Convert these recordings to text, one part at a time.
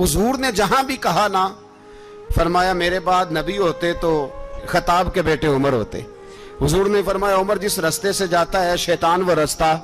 حضور نے جہاں بھی کہا نا، فرمایا میرے بعد نبی ہوتے تو خطاب کے بیٹے عمر ہوتے۔ حضور نے فرمایا عمر جس رستے سے جاتا ہے شیطان وہ رستہ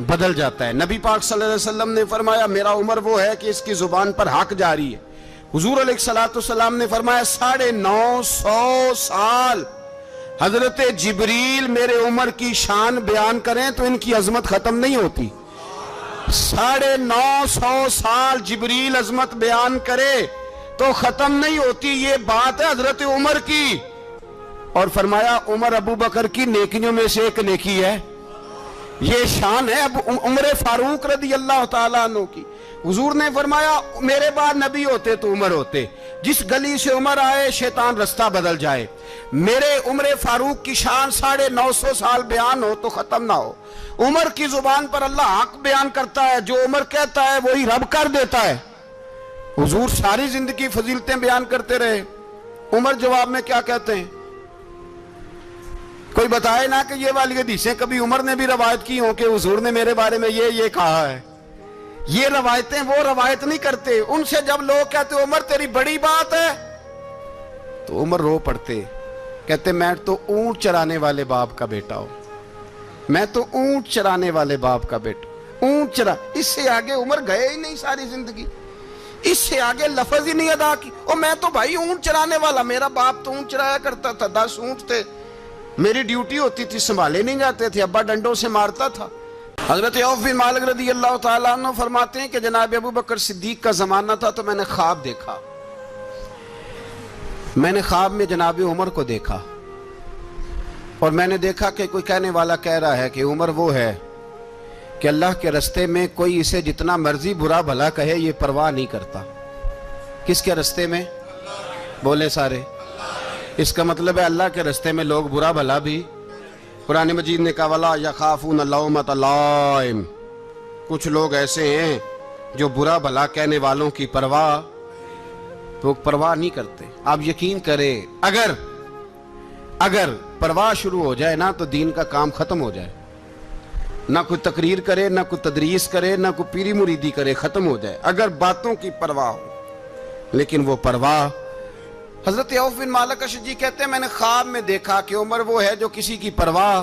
بدل جاتا ہے۔ نبی پاک صلی اللہ علیہ وسلم نے فرمایا میرا عمر وہ ہے کہ اس کی زبان پر حق جاری ہے۔ حضور علیہ السلام نے فرمایا 950 سال حضرت جبریل میرے عمر کی شان بیان کریں تو ان کی عظمت ختم نہیں ہوتی۔ 950 سال جبریل عظمت بیان کرے تو ختم نہیں ہوتی۔ یہ بات ہے حضرت عمر کی، اور فرمایا عمر ابو بکر کی نیکیوں میں سے ایک نیکی ہے، یہ شان ہے عمر فاروق رضی اللہ تعالیٰ عنہ کی۔ حضور نے فرمایا میرے بعد نبی ہوتے تو عمر ہوتے، جس گلی سے عمر آئے شیطان رستہ بدل جائے۔ میرے عمر فاروق کی شان 950 سال بیان ہو تو ختم نہ ہو۔ عمر کی زبان پر اللہ حق بیان کرتا ہے، جو عمر کہتا ہے وہی رب کر دیتا ہے۔ حضور ساری زندگی فضیلتیں بیان کرتے رہے، عمر جواب میں کیا کہتے ہیں؟ کوئی بتائے نا کہ یہ والی حدیثیں کبھی عمر نے بھی روایت کی ہوں کہ حضور نے میرے بارے میں یہ کہا ہے۔ یہ روایتیں وہ روایت نہیں کرتے، ان سے جب لوگ کہتے عمر تیری بڑی بات ہے تو عمر رو پڑتے، کہتے میں تو اونٹ چرانے والے باپ کا بیٹا ہوں، میں تو اونٹ چرانے والے باپ کا بیٹا، اونٹ چرا۔ اس سے آگے عمر گئے ہی نہیں ساری زندگی، اس سے آگے لفظ ہی نہیں ادا کی۔ اور میں تو بھائی اونٹ چرانے والا، میرا باپ تو اونٹ چرایا کرتا تھا، 10 اونٹ تھے، میری ڈیوٹی ہوتی تھی، سنبھالے نہیں جاتے تھے، ابا ڈنڈوں سے مارتا تھا۔ حضرت عوف بن مالک رضی اللہ تعالیٰ عنہ فرماتے ہیں کہ جناب ابو بکر صدیق کا زمانہ تھا تو میں نے خواب دیکھا، میں نے خواب میں جناب عمر کو دیکھا، اور میں نے دیکھا کہ کوئی کہنے والا کہہ رہا ہے کہ عمر وہ ہے کہ اللہ کے رستے میں کوئی اسے جتنا مرضی برا بھلا کہے یہ پرواہ نہیں کرتا۔ کس کے رستے میں؟ بولے سارے۔ اس کا مطلب ہے اللہ کے رستے میں لوگ برا بھلا بھی، قرآن مجید نے کہا وَلَا يَخَافُونَ لَوْمَةَ لَائِمٍ، کچھ لوگ ایسے ہیں جو برا بھلا کہنے والوں کی پرواہ نہیں کرتے۔ آپ یقین کریں اگر پرواہ شروع ہو جائے نا تو دین کا کام ختم ہو جائے، نہ کوئی تقریر کرے، نہ کوئی تدریس کرے، نہ کوئی پیری مریدی کرے، ختم ہو جائے اگر باتوں کی پرواہ ہو۔ لیکن وہ پرواہ، حضرت عوف بن مالک اشجعی کہتے ہیں میں نے خواب میں دیکھا کہ عمر وہ ہے جو کسی کی پرواہ،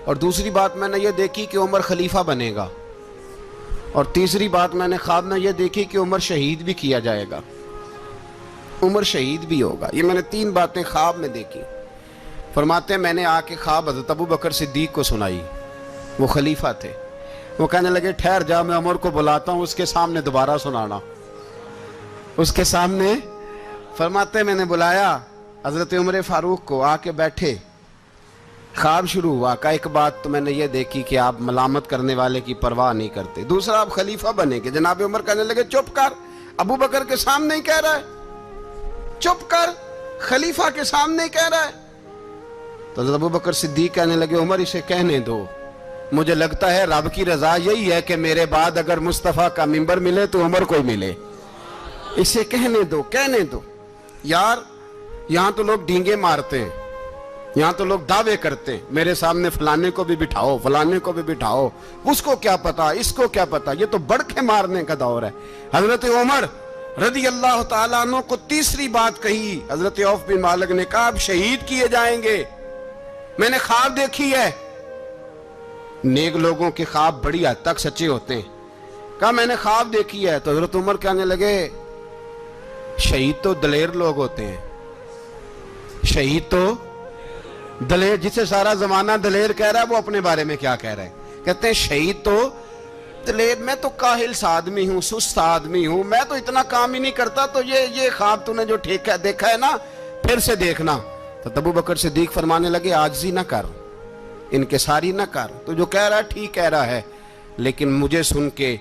اور دوسری بات میں نے یہ دیکھی کہ عمر خلیفہ بنے گا، اور تیسری بات میں نے خواب میں یہ دیکھی کہ عمر شہید بھی کیا جائے گا، عمر شہید بھی ہوگا۔ یہ میں نے 3 باتیں خواب میں دیکھی۔ فرماتے ہیں میں نے آ کے خواب حضرت ابو بکر صدیق کو سنائی، وہ خلیفہ تھے، وہ کہنے لگے ٹھہر جا میں عمر کو بلاتا ہوں، اس کے سامنے دوبارہ سنانا، اس کے سامنے۔ فرماتے ہیں میں نے بلایا حضرت عمر فاروق کو، آ کے بیٹھے، خواب شروع ہوا، کہا ایک بات تو میں نے یہ دیکھی کہ آپ ملامت کرنے والے کی پرواہ نہیں کرتے، دوسرا آپ خلیفہ بنے گے۔ جناب عمر کہنے لگے چپ کر، ابو بکر کے سامنے ہی کہہ رہا ہے، چپ کر، خلیفہ کے سامنے ہی کہہ رہا ہے۔ تو حضرت ابو بکر صدیق کہنے لگے عمر اسے کہنے دو، مجھے لگتا ہے رب کی رضا یہی ہے کہ میرے بعد اگر مصطفیٰ کا منبر ملے تو عمر کو ہی ملے، اسے کہنے دو۔ یار یہاں تو لوگ ڈینگے مارتے ہیں، یہاں تو لوگ دعوے کرتے ہیں میرے سامنے فلانے کو بھی بٹھاؤ، فلانے کو بھی بٹھاؤ، اس کو کیا پتا، اس کو کیا پتا، یہ تو بڑکے مارنے کا دور ہے۔ حضرت عمر رضی اللہ تعالیٰ عنہ کو تیسری بات کہی، حضرت عوف بن مالک نے کہا اب شہید کیے جائیں گے، میں نے خواب دیکھی ہے۔ نیک لوگوں کے خواب بڑی حد تک سچے ہوتے ہیں، کہا میں نے خواب دیکھی ہے۔ تو حضرت عمر کہنے لگے شہید تو دلیر لوگ ہوتے ہیں، شہید تو دلیر، جسے سارا زمانہ دلیر کہہ رہا ہے وہ اپنے بارے میں کیا کہہ رہا ہے؟ کہتے ہیں شہید تو دلیر، میں تو کاہل سا آدمی ہوں، سست آدمی ہوں، میں تو اتنا کام ہی نہیں کرتا، تو یہ خواب تو نے جو دیکھا ہے نا پھر سے دیکھنا۔ تو ابو بکر صدیق فرمانے لگے عاجزی نہ کر، انکساری نہ کر، تو جو کہہ رہا ہے ٹھیک کہہ رہا ہے، لیکن مجھے سن کے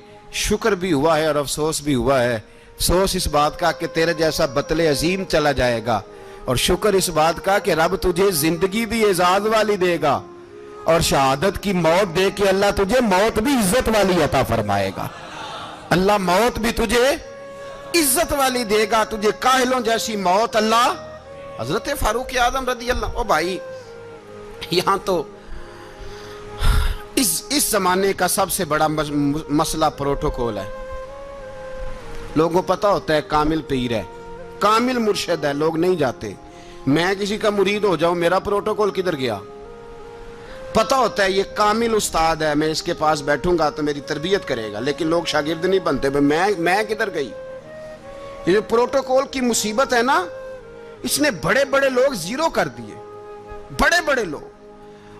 شکر بھی ہوا ہے اور افسوس بھی ہوا ہے۔ افسوس اس بات کا کہ تیرے جیسا بطل عظیم چلا جائے گا، اور شکر اس بات کا کہ رب تجھے زندگی بھی اعزاز والی دے گا، اور شہادت کی موت دے کے اللہ تجھے موت بھی عزت والی عطا فرمائے گا، اللہ موت بھی تجھے عزت والی دے گا، تجھے کاہلوں جیسی موت اللہ۔ حضرت فاروق اعظم رضی اللہ، او بھائی یہاں تو اس زمانے کا سب سے بڑا مسئلہ پروٹوکول ہے، لوگوں کو پتا ہوتا ہے کامل پیر ہے، کامل مرشد ہے، لوگ نہیں جاتے۔ میں کسی کا مرید ہو جاؤں، میرا پروٹوکول کدھر گیا؟ پتا ہوتا ہے یہ کامل استاد ہے، میں اس کے پاس بیٹھوں گا تو میری تربیت کرے گا، لیکن لوگ شاگرد نہیں بنتے۔ میں کدھر گئی؟ یہ جو پروٹوکول کی مصیبت ہے نا، اس نے بڑے بڑے لوگ زیرو کر دیے، بڑے بڑے لوگ۔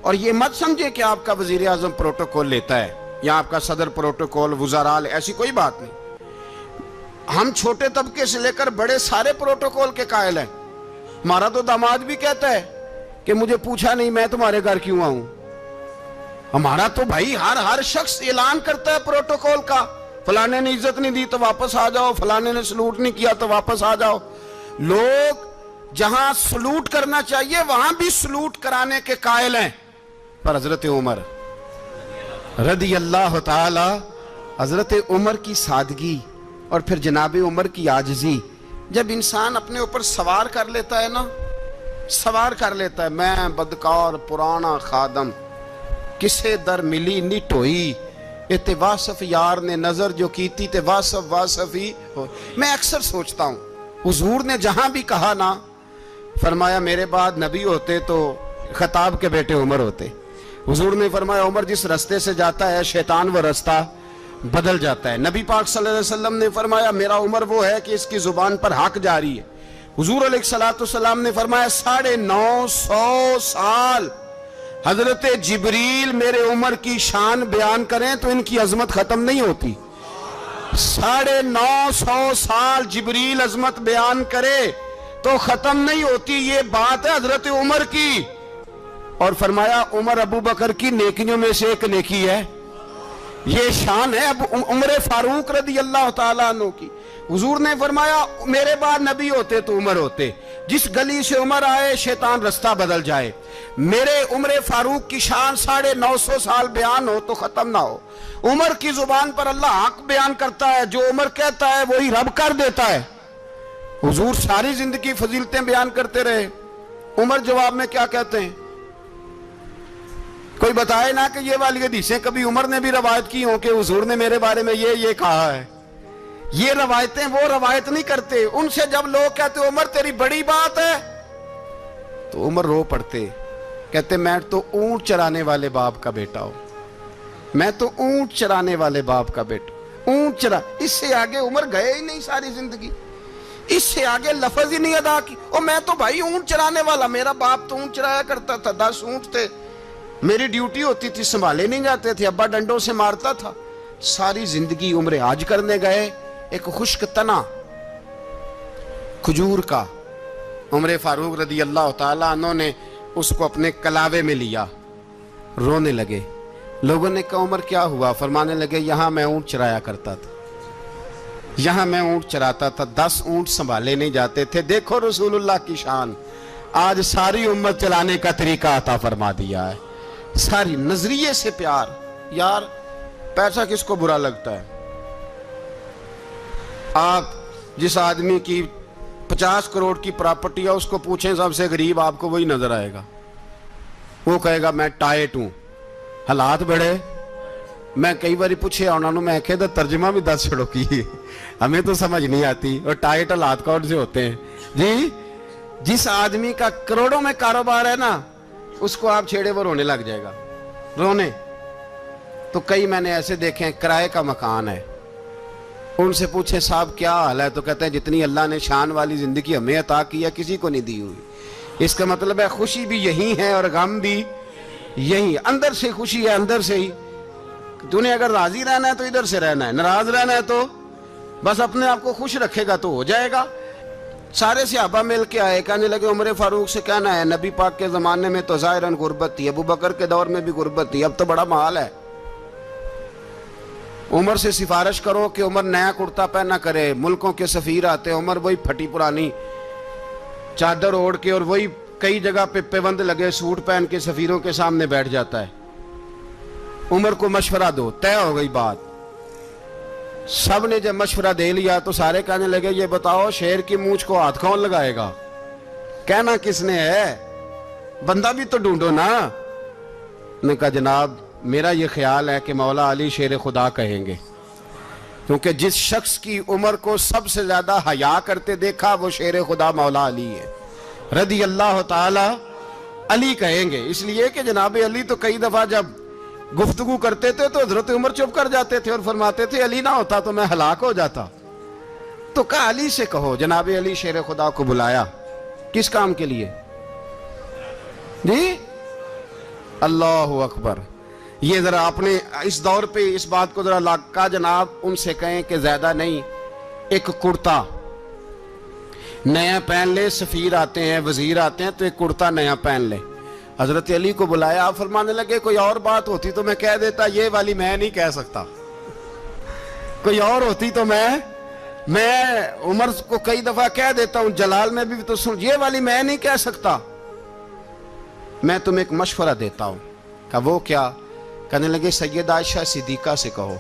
اور یہ مت سمجھے کہ آپ کا وزیر اعظم پروٹوکول لیتا ہے یا آپ کا صدر پروٹوکول، وزراء، ایسی کوئی بات نہیں۔ ہم چھوٹے طبقے سے لے کر بڑے سارے پروٹوکول کے قائل ہیں۔ ہمارا تو داماد بھی کہتا ہے کہ مجھے پوچھا نہیں، میں تمہارے گھر کیوں آؤں؟ ہمارا تو بھائی ہر شخص اعلان کرتا ہے پروٹوکول کا، فلانے نے عزت نہیں دی تو واپس آ جاؤ، فلانے نے سلوٹ نہیں کیا تو واپس آ جاؤ۔ لوگ جہاں سلوٹ کرنا چاہیے وہاں بھی سلوٹ کرانے کے قائل ہیں۔ پر حضرت عمر رضی اللہ تعالی، حضرت عمر کی سادگی اور پھر جناب عمر کی عاجزی، جب انسان اپنے اوپر سوار کر لیتا ہے نا، سوار کر لیتا ہے، میں بدکار پرانا خادم، کسے در ملی نٹ ہوئی، تے واصف یار نے نظر جو کیتی تے واصف ہی ہو۔ میں اکثر سوچتا ہوں حضور نے جہاں بھی کہا نا، فرمایا میرے بعد نبی ہوتے تو خطاب کے بیٹے عمر ہوتے۔ حضور نے فرمایا عمر جس رستے سے جاتا ہے شیطان وہ رستہ بدل جاتا ہے۔ نبی پاک صلی اللہ علیہ وسلم نے فرمایا میرا عمر وہ ہے کہ اس کی زبان پر حق جاری ہے۔ حضور علیہ السلام نے فرمایا 950 سال حضرت جبریل میرے عمر کی شان بیان کریں تو ان کی عظمت ختم نہیں ہوتی۔ 950 سال جبریل عظمت بیان کرے تو ختم نہیں ہوتی۔ یہ بات ہے حضرت عمر کی، اور فرمایا عمر ابو بکر کی نیکیوں میں سے ایک نیکی ہے، یہ شان ہے اب عمر فاروق رضی اللہ تعالیٰ عنہ کی۔ حضور نے فرمایا میرے بعد نبی ہوتے تو عمر ہوتے، جس گلی سے عمر آئے شیطان رستہ بدل جائے۔ میرے عمر فاروق کی شان 950 سال بیان ہو تو ختم نہ ہو۔ عمر کی زبان پر اللہ حق بیان کرتا ہے، جو عمر کہتا ہے وہی رب کر دیتا ہے۔ حضور ساری زندگی فضیلتیں بیان کرتے رہے، عمر جواب میں کیا کہتے ہیں؟ کوئی بتائے نا کہ یہ والی حدیثیں کبھی عمر نے بھی روایت کی ہوں کہ حضور نے میرے بارے میں یہ کہا ہے۔ یہ روایتیں وہ روایت نہیں کرتے، ان سے جب لوگ کہتے عمر تیری بڑی بات ہے تو عمر رو پڑتے، کہتے میں تو اونٹ چرانے والے باپ کا بیٹا ہوں، میں تو اونٹ چرانے والے باپ کا بیٹا، اونٹ چرا۔ اس سے آگے عمر گئے ہی نہیں ساری زندگی، اس سے آگے لفظ ہی نہیں ادا کی۔ اور میں تو بھائی اونٹ چرانے والا، میرا باپ تو اونٹ چرایا کرتا تھا، 10 اونٹ تھے، میری ڈیوٹی ہوتی تھی، سنبھالے نہیں جاتے تھے، ابا ڈنڈوں سے مارتا تھا۔ ساری زندگی عمر حج کرنے گئے، ایک خشک تنا کھجور کا عمر فاروق رضی اللہ تعالیٰ عنہ نے اس کو اپنے کلاوے میں لیا، رونے لگے۔ لوگوں نے کہا عمر کیا ہوا؟ فرمانے لگے یہاں میں اونٹ چرایا کرتا تھا، یہاں میں اونٹ چراتا تھا، 10 اونٹ سنبھالے نہیں جاتے تھے۔ دیکھو رسول اللہ کی شان، آج ساری امت چلانے کا طریقہ عطا فرما دیا ہے، ساری نظریے سے پیار۔ یار پیسہ کس کو برا لگتا ہے؟ آپ جس آدمی کی 50 کروڑ کی پراپرٹی ہے اس کو پوچھیں سب سے غریب، آپ کو وہی نظر آئے گا، وہ کہے گا میں ٹائٹ ہوں۔ حالات بڑے، میں کئی باری پوچھے انہوں نے، میں کہتا ترجمہ بھی 10 چھڑوں کی، ہمیں تو سمجھ نہیں آتی، اور ٹائٹ حالات کون سے ہوتے ہیں جی؟ جس آدمی کا کروڑوں میں کاروبار ہے نا، اس کو آپ چھیڑے وہ رونے لگ جائے گا، رونے۔ تو کئی میں نے ایسے دیکھے ہیں کرائے کا مکان ہے، ان سے پوچھے صاحب کیا حال ہے، تو کہتے ہیں جتنی اللہ نے شان والی زندگی ہمیں عطا کی ہے کسی کو نہیں دی ہوئی۔ اس کا مطلب ہے خوشی بھی یہی ہے اور غم بھی یہی، اندر سے خوشی ہے، اندر سے ہی۔ تو نے اگر راضی رہنا ہے تو ادھر سے رہنا ہے، ناراض رہنا ہے تو بس اپنے آپ کو خوش رکھے گا تو ہو جائے گا۔ سارے صحابہ مل کے آئے، کہنے لگے عمر فاروق سے کہنا ہے نبی پاک کے زمانے میں تو ظاہراً غربت تھی، ابو بکر کے دور میں بھی غربت تھی، اب تو بڑا محال ہے، عمر سے سفارش کرو کہ عمر نیا کرتا پہنا کرے۔ ملکوں کے سفیر آتے، عمر وہی پھٹی پرانی چادر اوڑھ کے اور وہی کئی جگہ پہ پیوند لگے سوٹ پہن کے سفیروں کے سامنے بیٹھ جاتا ہے۔ عمر کو مشورہ دو، طے ہو گئی بات۔ سب نے جب مشورہ دے لیا تو سارے کہنے لگے یہ بتاؤ شیر کی مونچھ کو ہاتھ کون لگائے گا؟ کہنا کس نے ہے؟ بندہ بھی تو ڈھونڈو نا۔ نے کہا جناب میرا یہ خیال ہے کہ مولا علی شیر خدا کہیں گے، کیونکہ جس شخص کی عمر کو سب سے زیادہ حیا کرتے دیکھا وہ شیر خدا مولا علی ہے رضی اللہ تعالی علی کہیں گے، اس لیے کہ جناب علی تو کئی دفعہ جب گفتگو کرتے تھے تو حضرت عمر چپ کر جاتے تھے اور فرماتے تھے علی نہ ہوتا تو میں ہلاک ہو جاتا، تو کہا علی سے کہو۔ جناب علی شیر خدا کو بلایا، کس کام کے لیے؟ جی اللہ اکبر۔ یہ ذرا آپ نے اس دور پہ اس بات کو ذرا لاکا جناب ان سے کہیں کہ زیادہ نہیں، ایک کرتا نیا پہن لے، سفیر آتے ہیں وزیر آتے ہیں تو ایک کرتا نیا پہن لے۔ حضرت علی کو بلایا، آپ فرمانے لگے کوئی اور بات ہوتی تو میں کہہ دیتا، یہ والی میں نہیں کہہ سکتا، کوئی اور ہوتی تو میں عمر کو کئی دفعہ کہہ دیتا ہوں، جلال میں بھی تو سن، یہ والی میں نہیں کہہ سکتا، میں تمہیں ایک مشورہ دیتا ہوں۔ کہا وہ کیا؟ کہنے لگے سید عائشہ صدیقہ سے کہو،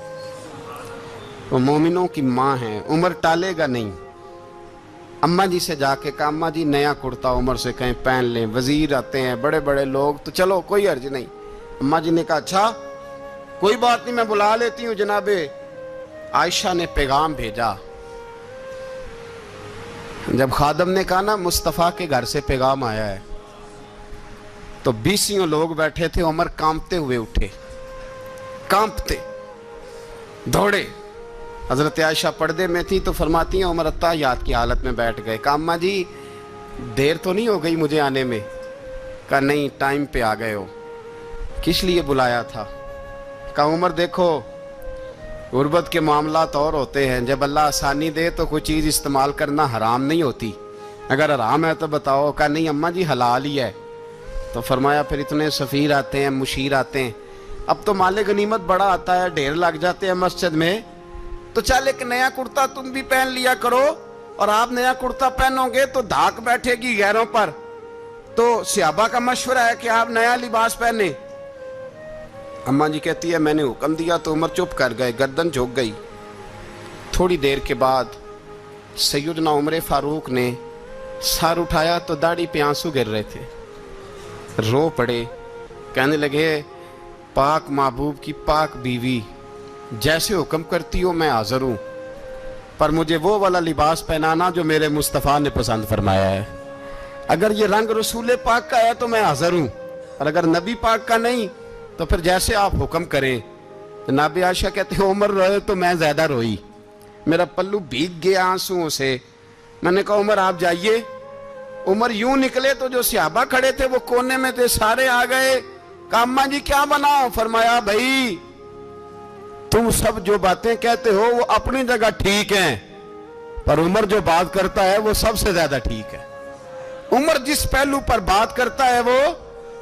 وہ مومنوں کی ماں ہیں، عمر ٹالے گا نہیں۔ اماں جی سے جا کے کہا اماں جی نیا کرتا عمر سے کہیں پہن لیں، وزیر آتے ہیں بڑے بڑے لوگ تو چلو کوئی عرض نہیں۔ اماں جی نے کہا اچھا کوئی بات نہیں میں بلا لیتی ہوں۔ جناب عائشہ نے پیغام بھیجا، جب خادم نے کہا نا مصطفیٰ کے گھر سے پیغام آیا ہے تو 20 لوگ بیٹھے تھے، عمر کانپتے ہوئے اٹھے، کانپتے دوڑے۔ حضرت عائشہ پردے میں تھی تو فرماتی ہیں عمر اتحیات کی حالت میں بیٹھ گئے۔ کہا اماں جی دیر تو نہیں ہو گئی مجھے آنے میں؟ کہا نہیں ٹائم پہ آ گئے ہو، کس لیے بلایا تھا؟ کہا عمر دیکھو غربت کے معاملات اور ہوتے ہیں، جب اللہ آسانی دے تو کوئی چیز استعمال کرنا حرام نہیں ہوتی، اگر حرام ہے تو بتاؤ۔ کہا نہیں اماں جی حلال ہی ہے۔ تو فرمایا پھر اتنے سفیر آتے ہیں مشیر آتے ہیں، اب تو مال غنیمت بڑا آتا ہے، ڈھیر لگ جاتے ہیں مسجد میں، تو چل ایک نیا کرتا تم بھی پہن لیا کرو، اور آپ نیا کرتا پہنو گے تو دھاک بیٹھے گی غیروں پر۔ تو صحابہ کا مشورہ ہے کہ آپ نیا لباس پہنے۔ اماں جی کہتی ہے میں نے حکم دیا تو عمر چپ کر گئے، گردن جھک گئی۔ تھوڑی دیر کے بعد سیدنا عمر فاروق نے سر اٹھایا تو داڑھی پہ آنسو گر رہے تھے، رو پڑے، کہنے لگے پاک محبوب کی پاک بیوی جیسے حکم کرتی ہو میں حاضر ہوں، پر مجھے وہ والا لباس پہنانا جو میرے مصطفیٰ نے پسند فرمایا ہے، اگر یہ رنگ رسول پاک کا ہے تو میں حاضر ہوں، اور اگر نبی پاک کا نہیں تو پھر جیسے آپ حکم کریں۔ جناب عائشہ کہتے ہیں عمر روئے تو میں زیادہ روئی، میرا پلو بھیگ گیا آنسوؤں سے۔ میں نے کہا عمر آپ جائیے۔ عمر یوں نکلے تو جو صحابہ کھڑے تھے وہ کونے میں تھے، سارے آ گئے۔ کہا اماں جی کیا بناؤ؟ فرمایا بھائی تم سب جو باتیں کہتے ہو وہ اپنی جگہ ٹھیک ہیں، پر عمر جو بات کرتا ہے وہ سب سے زیادہ ٹھیک ہے۔ عمر جس پہلو پر بات کرتا ہے وہ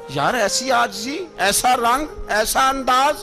یار ایسی عاجزی، ایسا رنگ، ایسا انداز،